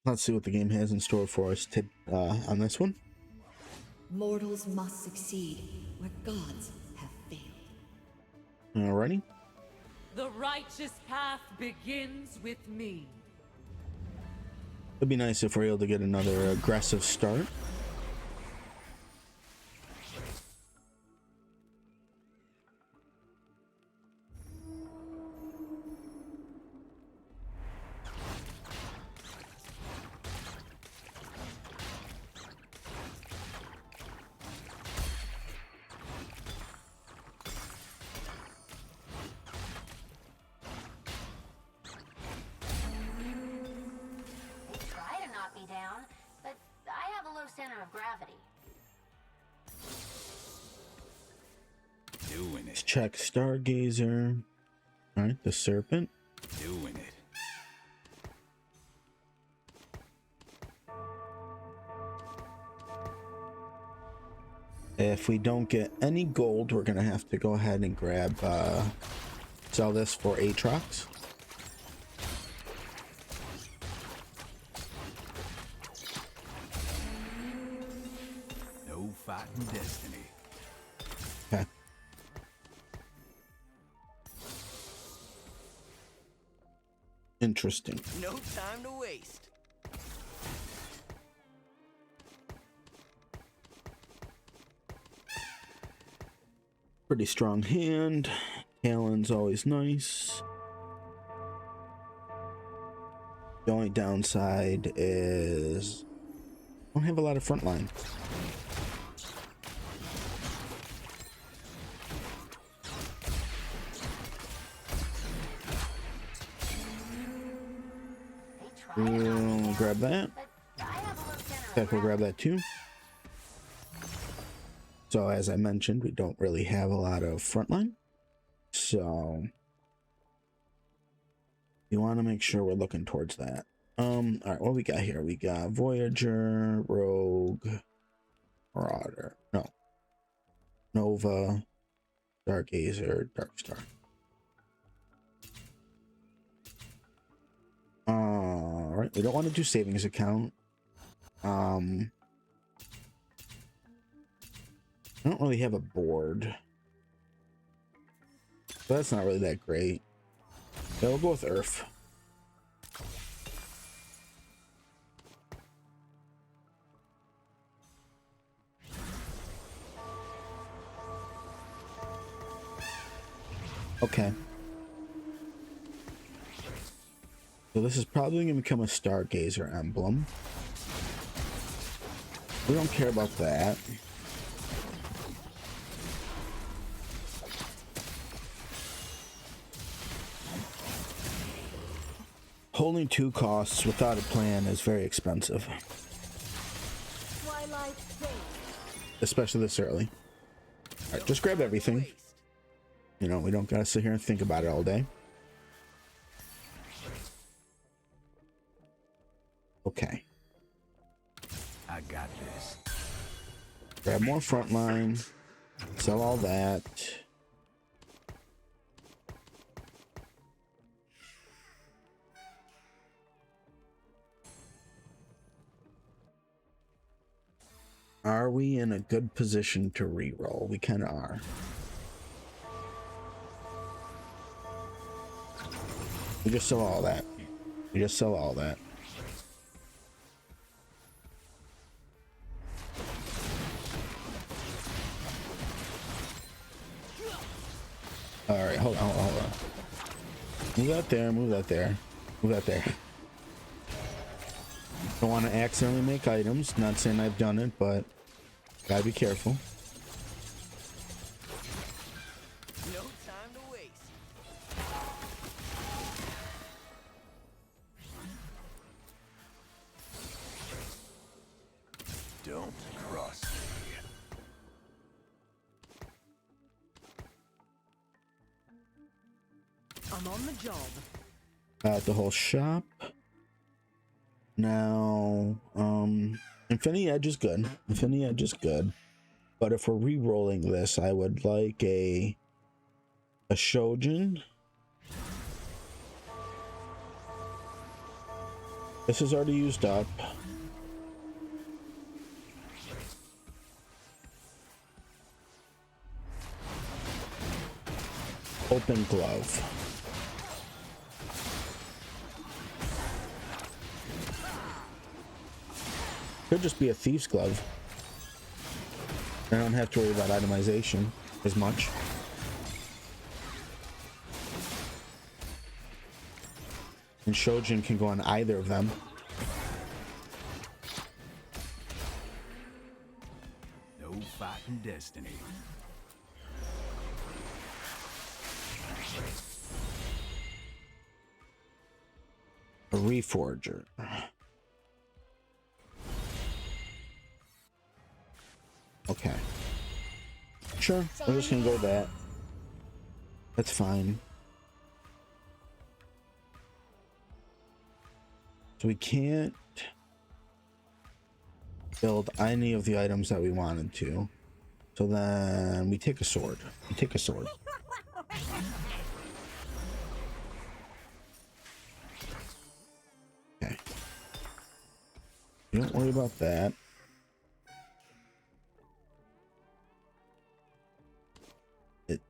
let's see what the game has in store for us on this one. Mortals must succeed where gods have failed. Alrighty. The righteous path begins with me. It'd be nice if we're able to get another aggressive start. Down, but I have a low center of gravity. Doing it. Let's check Stargazer. Alright, the Serpent. Doing it. If we don't get any gold, we're gonna have to go ahead and grab sell this for Aatrox. No fighting destiny. Okay. Interesting. No time to waste. Pretty strong hand. Talon's always nice. The only downside is I don't have a lot of front line. We'll grab that. Heck, we'll grab that too. So as I mentioned, we don't really have a lot of frontline. So you want to make sure we're looking towards that. All right, what we got here? We got Voyager, Rogue, Marauder. No. Nova, Stargazer, Darkstar. All right, we don't want to do savings account. I don't really have a board, so that's not really that great. Yeah, we'll go with Earth. Okay. So this is probably going to become a Stargazer emblem. We don't care about that. Holding 2 costs without a plan is very expensive. Especially this early. Alright, just grab everything. You know, we don't gotta sit here and think about it all day. Okay. I got this. Grab more frontline. Sell all that. Are we in a good position to reroll? We kind of are. We just sell all that. We just sell all that. All right, hold on. Move that there, move that there, move that there. Don't want to accidentally make items. Not saying I've done it, but gotta be careful. No time to waste. Don't cross me. I'm on the job. Got the whole shop. Now, Infinity Edge is good. Infinity Edge is good. But if we're re-rolling this, I would like a Shojin. This is already used up. Open glove. Could just be a thief's glove. I don't have to worry about itemization as much. And Shojin can go on either of them. No fighting destiny. A reforger. Okay. Sure, we're just gonna go with that. That's fine. So we can't build any of the items that we wanted to. So then we take a sword. We take a sword. Okay. Don't worry about that. It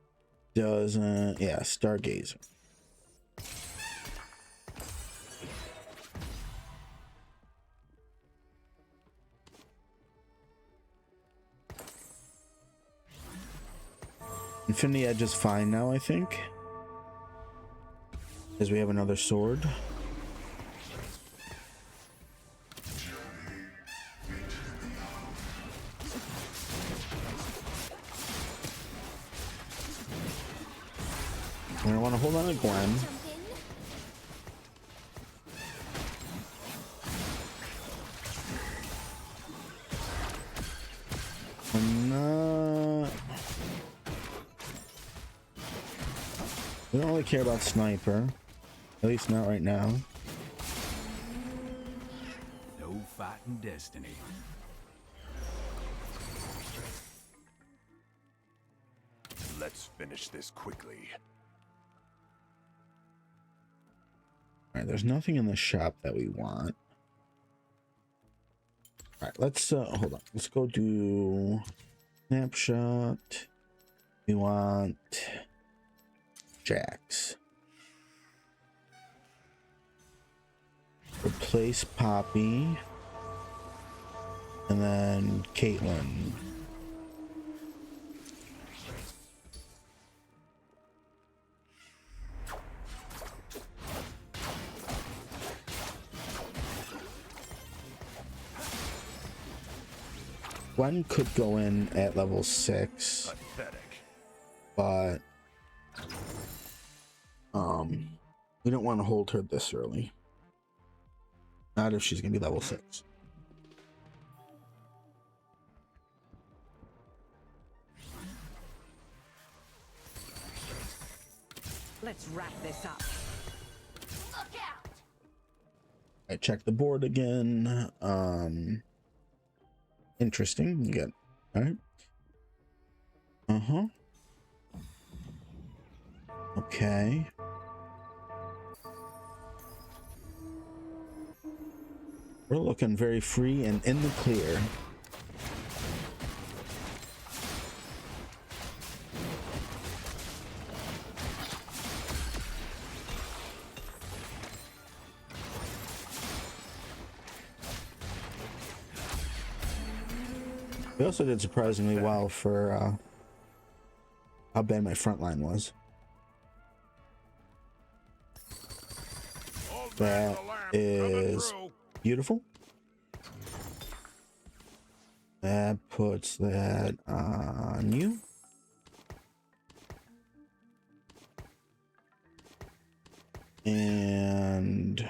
doesn't. Yeah, Stargazer. Infinity Edge is fine now, I think. Because we have another sword. And I want to hold on to Gwen. I'm not... We don't really care about Sniper. At least not right now. No fighting destiny. Let's finish this quickly. Alright, there's nothing in the shop that we want. Alright, let's hold on. Let's go do snapshot. We want Jax. Replace Poppy. And then Caitlyn. Gwen could go in at level 6, Pathetic. but we don't want to hold her this early. Not if she's gonna be level 6. Let's wrap this up. Look out! I check the board again. Interesting. You got all right. Okay. We're looking very free and in the clear. We also did surprisingly well for how bad my front line was. That is beautiful. That puts that on you. And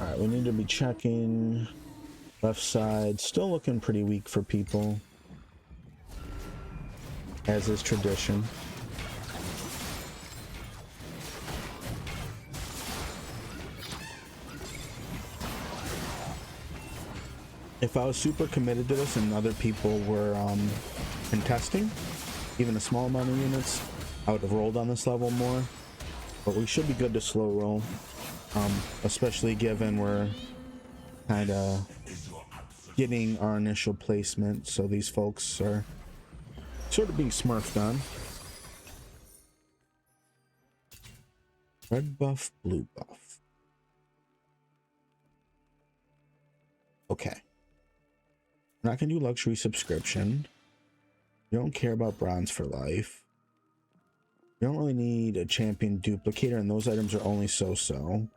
all right, we need to be checking left side. Still looking pretty weak for people, as is tradition. if I was super committed to this and other people were contesting, even a small amount of units, I would have rolled on this level more. But we should be good to slow roll, especially given we're kind of getting our initial placement, so these folks are sort of being smurfed on. Red buff, blue buff. Okay. We're not gonna do luxury subscription. We don't care about bronze for life. We don't really need a champion duplicator, and those items are only so-so.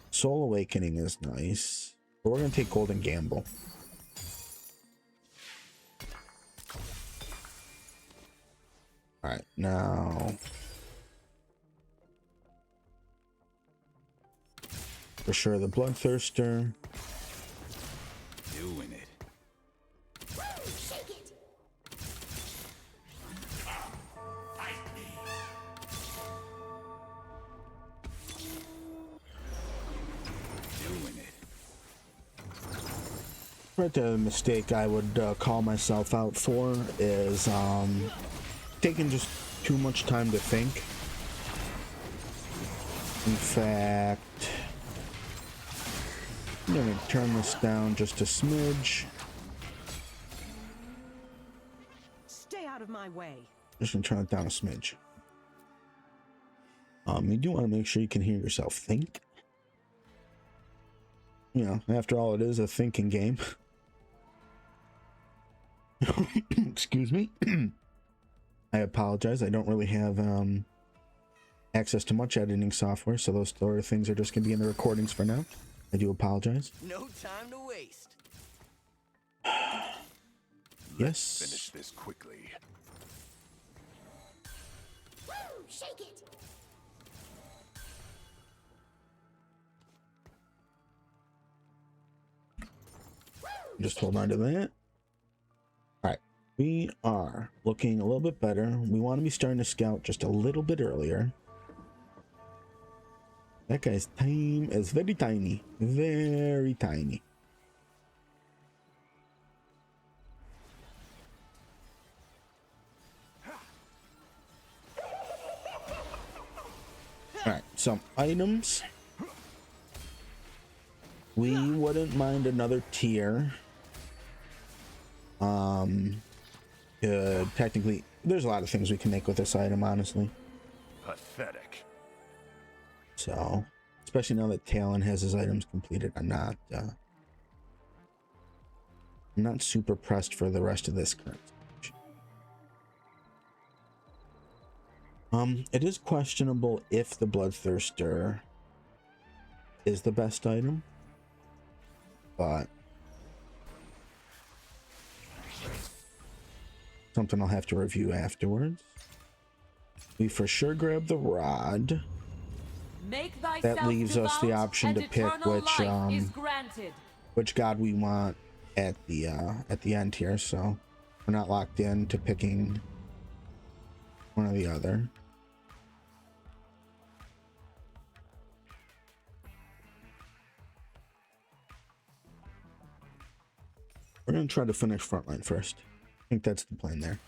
Soul Awakening is nice, but we're gonna take Golden Gamble. All right, now for sure the Bloodthirster. Doing it. Right, the mistake I would call myself out for is taking just too much time to think. In fact, I'm gonna turn this down just a smidge. Stay out of my way. Just gonna turn it down a smidge. You do want to make sure you can hear yourself think. You know, after all, it is a thinking game. Excuse me. I apologize. I don't really have access to much editing software, so those sort of things are just gonna be in the recordings for now. I do apologize. No time to waste. Yes. Finish this quickly. Woo! Shake it! Just hold on to that. All right, we are looking a little bit better. We want to be starting to scout just a little bit earlier. That guy's time is very tiny, very tiny. All right, some items. We wouldn't mind another tier. Technically, there's a lot of things we can make with this item, honestly. Pathetic. So, especially now that Talon has his items completed, I'm not super pressed for the rest of this current stage. It is questionable if the Bloodthirster is the best item, but something I'll have to review afterwards. We for sure grab the rod. That leaves us the option to pick which god we want at the end here, so we're not locked in to picking one or the other. We're gonna try to finish frontline first. I think that's the plan there.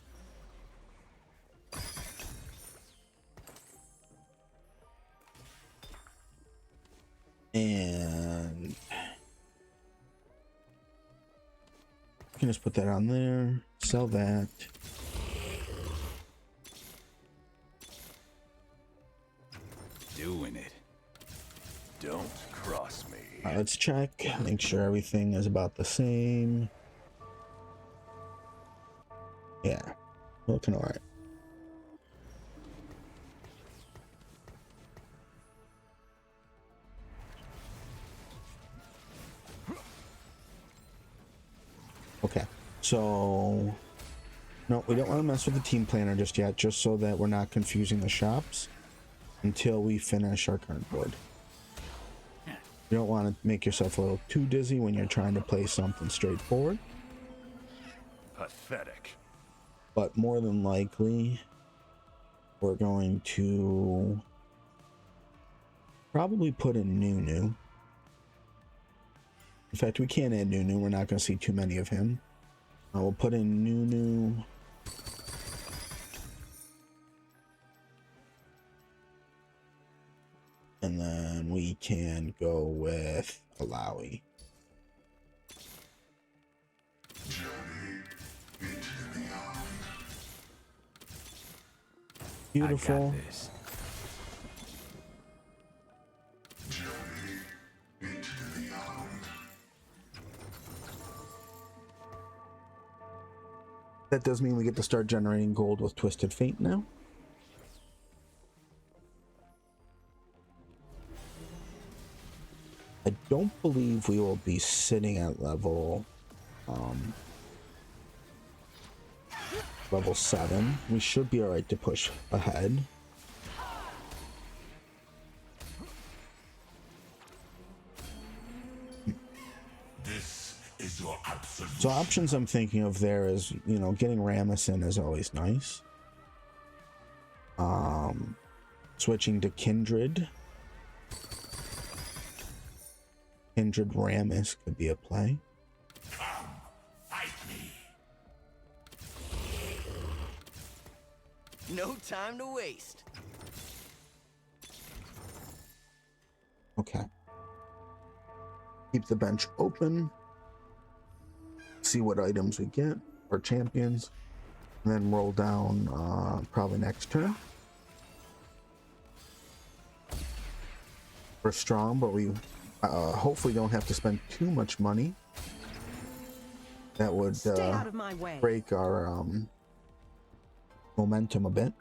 And you can just put that on there, sell that. Doing it. Don't cross me. Let's check, make sure everything is about the same. Yeah, looking all right. Okay, so no, we don't want to mess with the team planner just yet, just so that we're not confusing the shops until we finish our current board. You don't want to make yourself a little too dizzy when you're trying to play something straightforward. Pathetic. But more than likely, we're going to probably put in Nunu. In fact, we can't add Nunu. We're not going to see too many of him. We'll put in Nunu. And then we can go with Alawi. Beautiful. I got this. That does mean we get to start generating gold with Twisted Fate now. I don't believe we will be sitting at level 7. We should be alright to push ahead. So options I'm thinking of there is, you know, getting Rammus in is always nice. Switching to Kindred. Kindred Rammus could be a play. No time to waste. Okay. Keep the bench open. See what items we get, or champions, and then roll down probably next turn. We're strong, but we hopefully don't have to spend too much money. That would Stay out of my way. break our momentum a bit.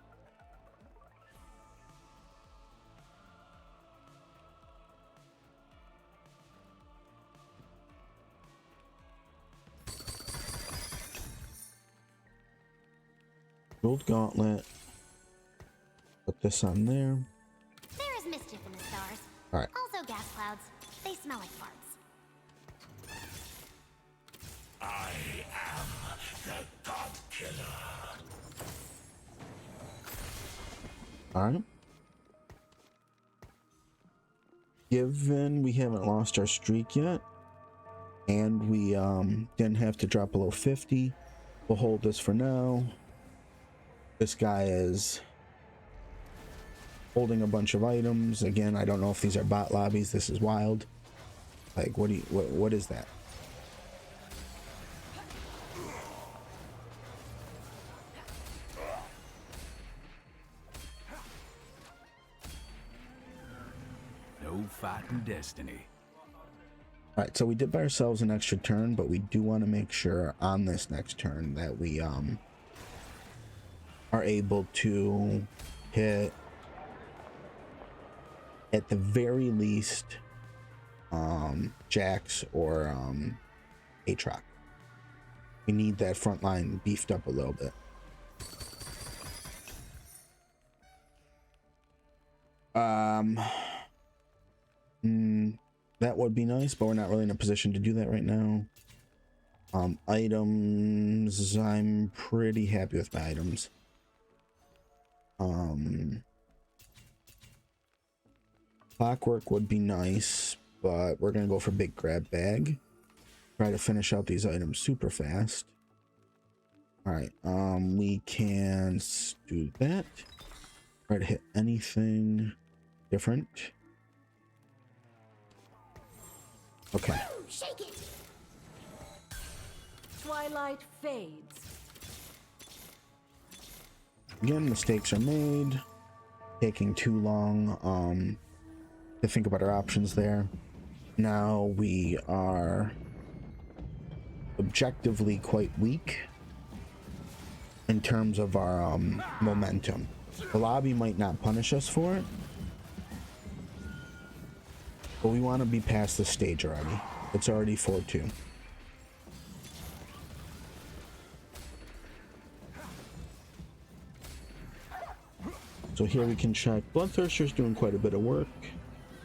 Gold Gauntlet. Put this on there. There is mischief in the stars. All right. Also gas clouds. They smell like farts. I am the God Killer. All right. Given we haven't lost our streak yet, and we didn't have to drop below 50, we'll hold this for now. This guy is holding a bunch of items. Again, I don't know if these are bot lobbies. This is wild. Like, what is that? No fighting destiny. All right, so we did buy ourselves an extra turn, but we do want to make sure on this next turn that we are able to hit at the very least Jax or Aatrox. We need that front line beefed up a little bit. That would be nice, but we're not really in a position to do that right now. Items, I'm pretty happy with my items. Clockwork would be nice, but we're gonna go for big grab bag. Try to finish out these items super fast. All right, we can do that. Try to hit anything different. Okay. Ooh, shake it. Twilight fades. Again, mistakes are made. Taking too long to think about our options there. Now we are objectively quite weak in terms of our momentum. The lobby might not punish us for it, but we want to be past this stage already. It's already 4-2. So here we can check. Bloodthirster's doing quite a bit of work.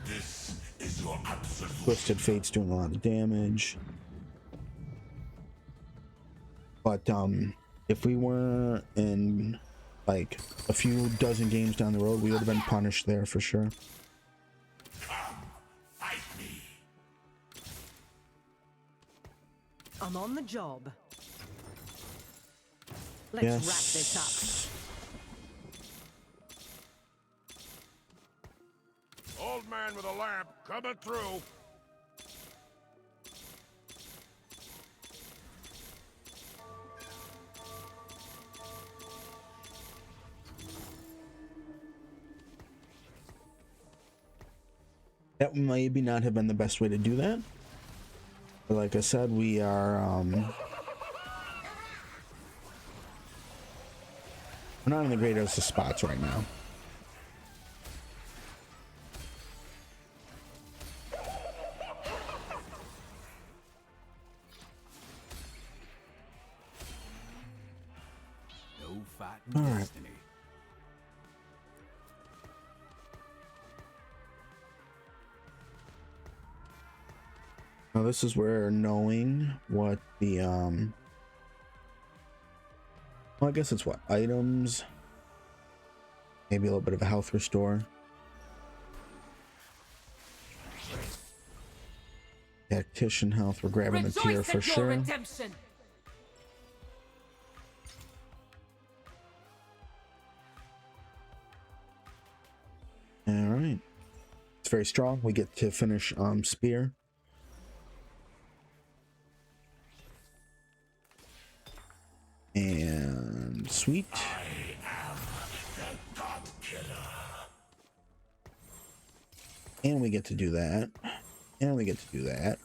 This is your absolute. Twisted Fate's doing a lot of damage. But if we were in like a few dozen games down the road, we would have been punished there for sure. Come, fight me. I'm on the job. Let's wrap this Yes. Old man with a lamp coming through. That maybe not have been the best way to do that. But like I said, we are we're not in the greatest of spots right now. No fighting All right. destiny. Now this is where knowing what the well, I guess it's what items, maybe a little bit of a health restore. Tactician health, we're grabbing the tier Rejoice for at your sure. redemption. All right, it's very strong. We get to finish spear. And sweet. And we get to do that. And we get to do that.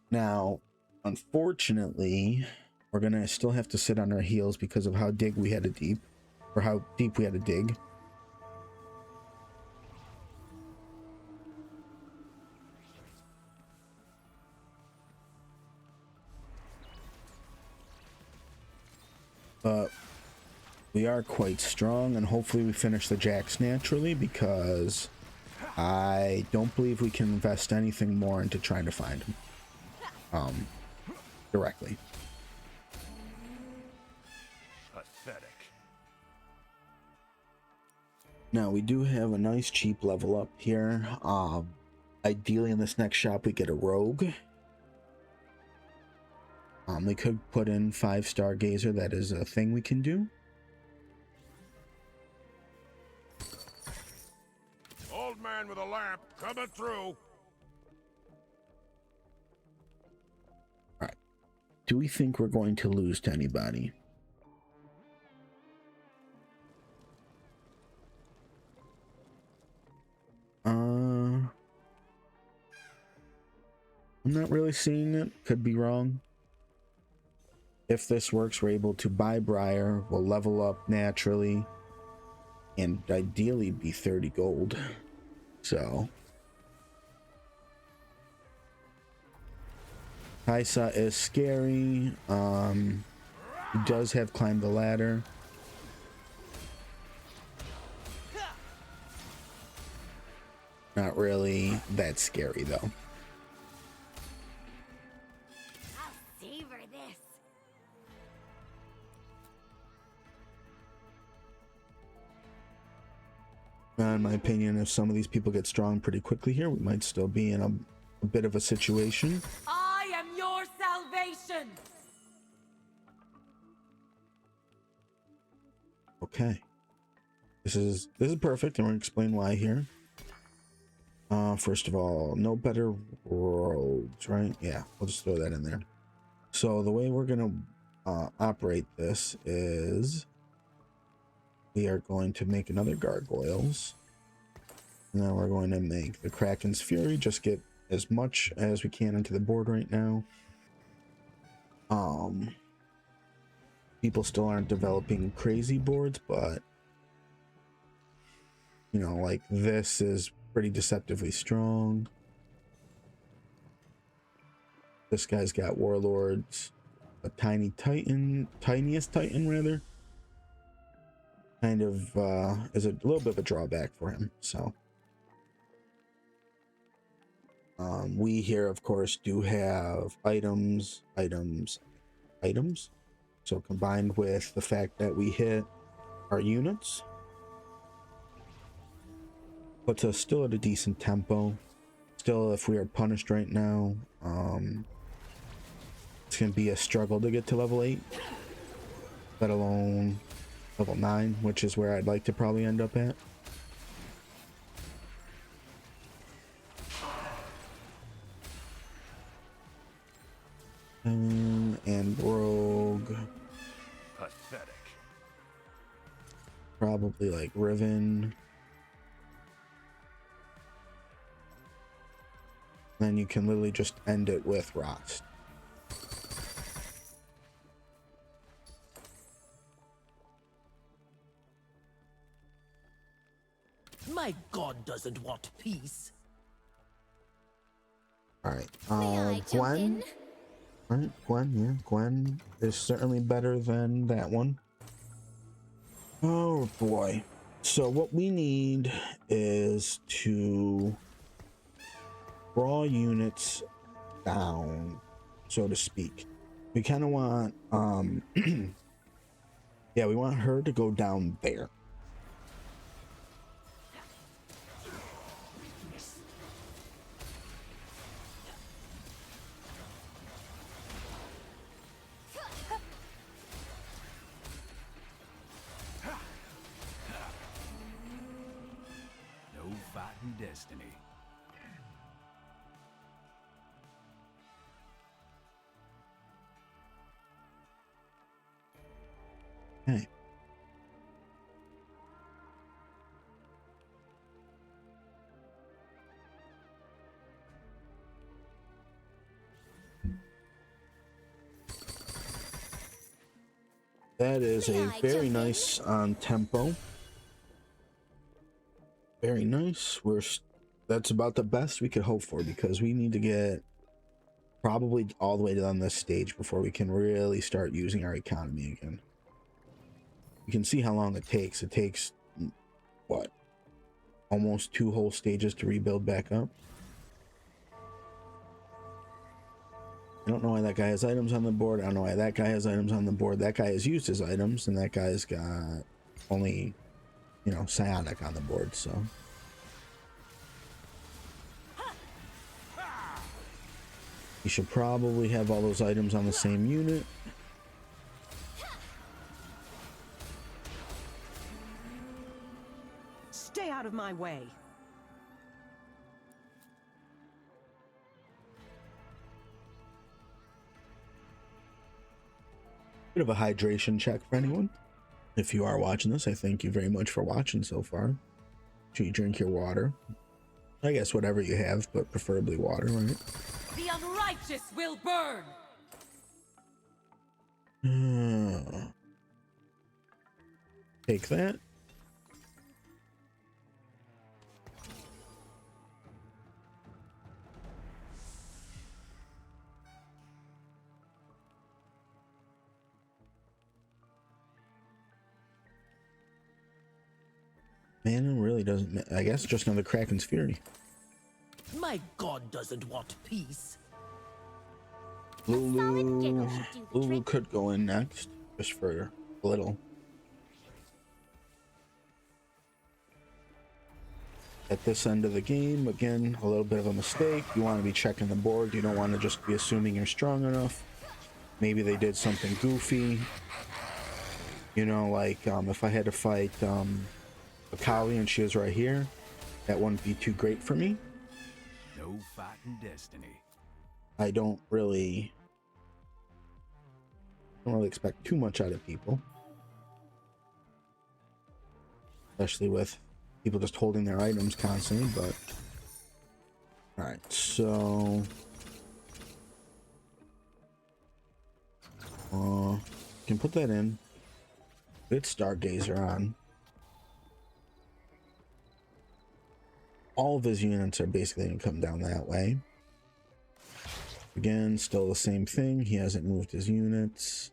Now, unfortunately, we're gonna still have to sit on our heels because of how deep we had to dig, or how deep we had to dig. But we are quite strong, and hopefully we finish the jacks naturally, because I don't believe we can invest anything more into trying to find them directly. Pathetic. Now we do have a nice cheap level up here. Ideally in this next shop we get a rogue. We could put in 5-star gazer. That is a thing we can do. Old man with a lamp coming through. All right. Do we think we're going to lose to anybody? I'm not really seeing it. Could be wrong. If this works, we're able to buy Briar. We'll level up naturally. And ideally be 30 gold. So. Kaisa is scary. He does have climbed the ladder. Not really that scary though. I'll savor this. In my opinion, if some of these people get strong pretty quickly here, we might still be in a bit of a situation. I am your salvation. Okay. This is perfect, and we're gonna explain why here. First of all, no better roads, right? Yeah, we'll just throw that in there. So the way we're gonna operate this is we are going to make another gargoyles, and then we're going to make the Kraken's Fury. Just get as much as we can into the board right now. People still aren't developing crazy boards, but you know, like this is pretty deceptively strong. This guy's got warlords, a tiniest titan rather, kind of is a little bit of a drawback for him. So we here of course do have items. So combined with the fact that we hit our units, puts us still at a decent tempo. still, if we are punished right now, it's gonna be a struggle to get to level 8, let alone level 9, which is where I'd like to probably end up at. And Rogue, Pathetic. probably like Riven. Then you can literally just end it with Rost. My god doesn't want peace. All right, May I jump Gwen. in? All right, Gwen. Yeah, Gwen is certainly better than that one. Oh boy. So what we need is to draw units down, so to speak. We kind of want, yeah, we want her to go down there. No fighting destiny. Okay. That is a very nice tempo. Very nice. That's about the best we could hope for, because we need to get probably all the way down this stage before we can really start using our economy again. You can see how long it takes. It takes, what, almost 2 whole stages to rebuild back up. I don't know why that guy has items on the board. I don't know why that guy has items on the board. That guy has used his items, and that guy's got only, you know, psionic on the board, so. You should probably have all those items on the same unit. Stay out of my way. Bit of a hydration check for anyone. If you are watching this, I thank you very much for watching so far. Should you drink your water? I guess whatever you have, but preferably water, right? The unrighteous will burn! Take that. Man, it really doesn't. I guess just another Kraken's Fury. My god doesn't want peace. solid giggle should do the Lulu trick. could go in next, just for a little. At this end of the game, again, a little bit of a mistake. You want to be checking the board. You don't want to just be assuming you're strong enough. Maybe they did something goofy. You know, like if I had to fight Akali and she was right here, that wouldn't be too great for me. No fighting destiny. I don't really expect too much out of people, especially with people just holding their items constantly. But all right, so can put that in. Good Stargazer on. All of his units are basically going to come down that way. Again, still the same thing. He hasn't moved his units.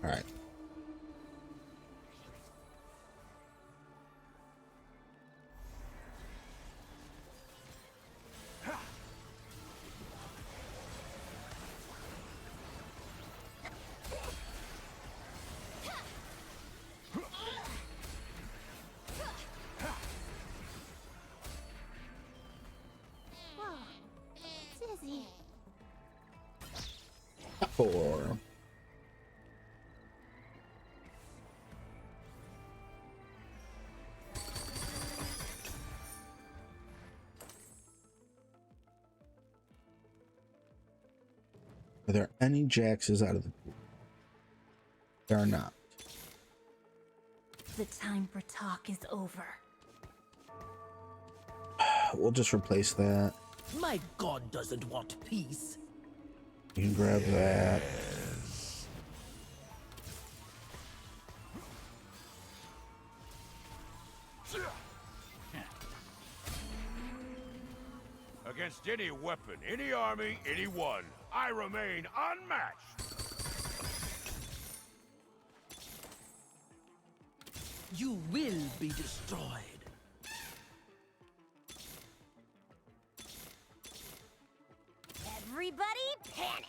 All right. 4. Are there any Jaxes out of the pool? There are not. The time for talk is over. We'll just replace that. My god doesn't want peace. You can grab that. Against any weapon, any army, anyone, I remain unmatched. You will be destroyed. Everybody panic!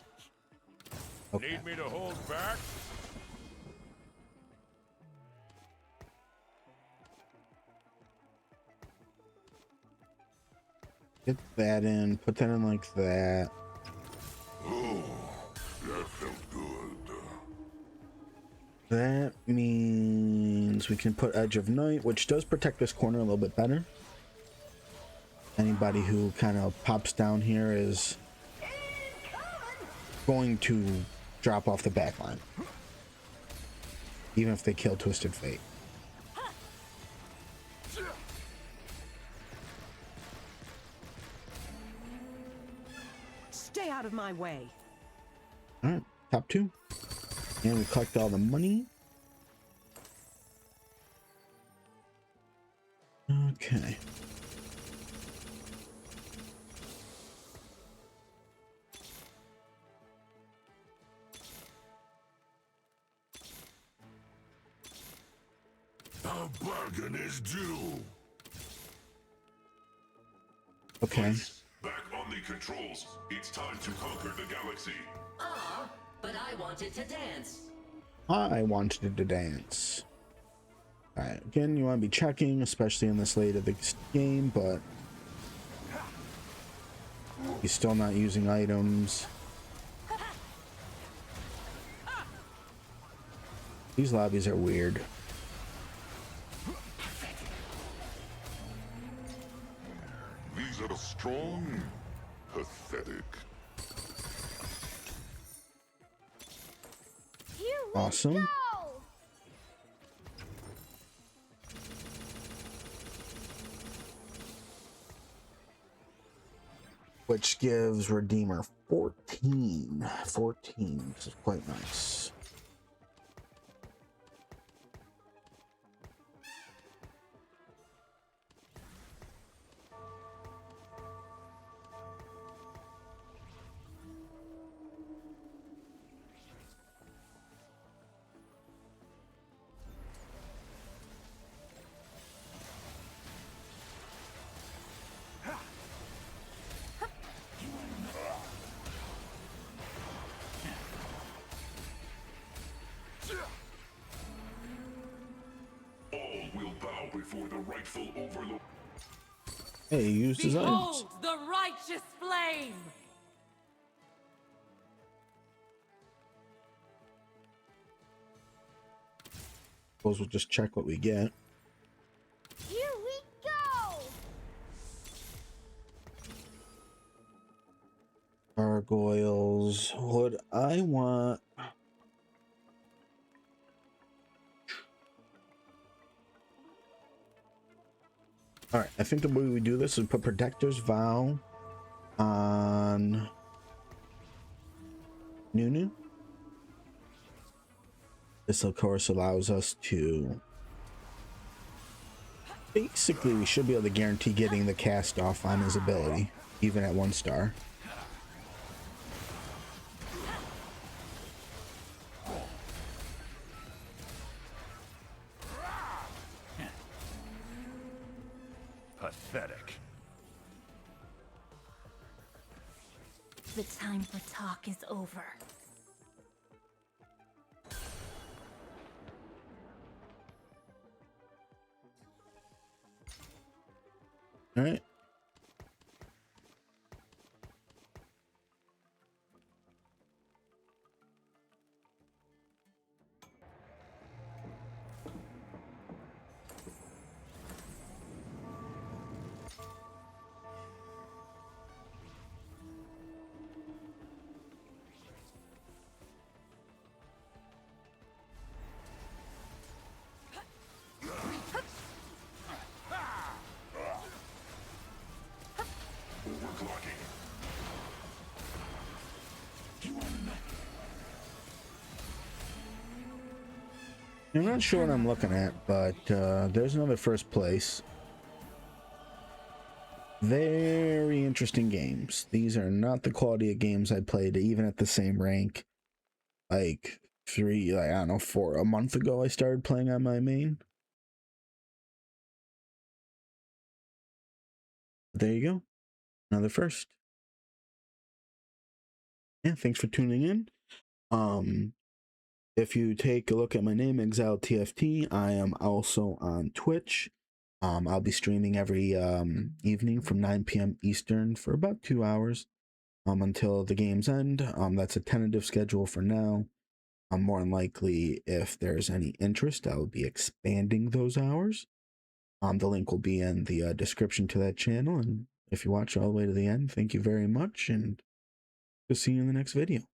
Okay. Need me to hold back? Get that in. Put that in like that. Oh, that felt good. That means we can put Edge of Night, which does protect this corner a little bit better. Anybody who kind of pops down here is going to drop off the back line, even if they kill Twisted Fate. Stay out of my way. All right, top 2. And we collect all the money. Okay. A bargain is due. Okay. Back on the controls. It's time to conquer the galaxy. But I wanted to dance. I wanted to dance. Alright, again, you want to be checking, especially in this late of the game, but he's still not using items. These lobbies are weird. These are strong, pathetic. Awesome. Which gives Redeemer 14. 14, which is quite nice. All will bow before the rightful overlord. Hey, he used his items. Behold the righteous flame! Suppose we'll just check what we get. Here we go! Gargoyles. Would I want... Alright, I think the way we do this is put Protector's Vow on Nunu. This, of course, allows us to... Basically, we should be able to guarantee getting the cast off on his ability, even at 1 star. Pathetic. The time for talk is over. All right. I'm not sure what I'm looking at, but there's another first place. Very interesting games. These are not the quality of games I played even at the same rank. Like I don't know, a month ago I started playing on my main. But there you go. Another first. Yeah, thanks for tuning in. If you take a look at my name, ExileTFT, I am also on Twitch. I'll be streaming every evening from 9 p.m. Eastern for about 2 hours until the games end. That's a tentative schedule for now. More than likely, if there's any interest, I'll be expanding those hours. The link will be in the description to that channel. And if you watch all the way to the end, thank you very much. And we'll see you in the next video.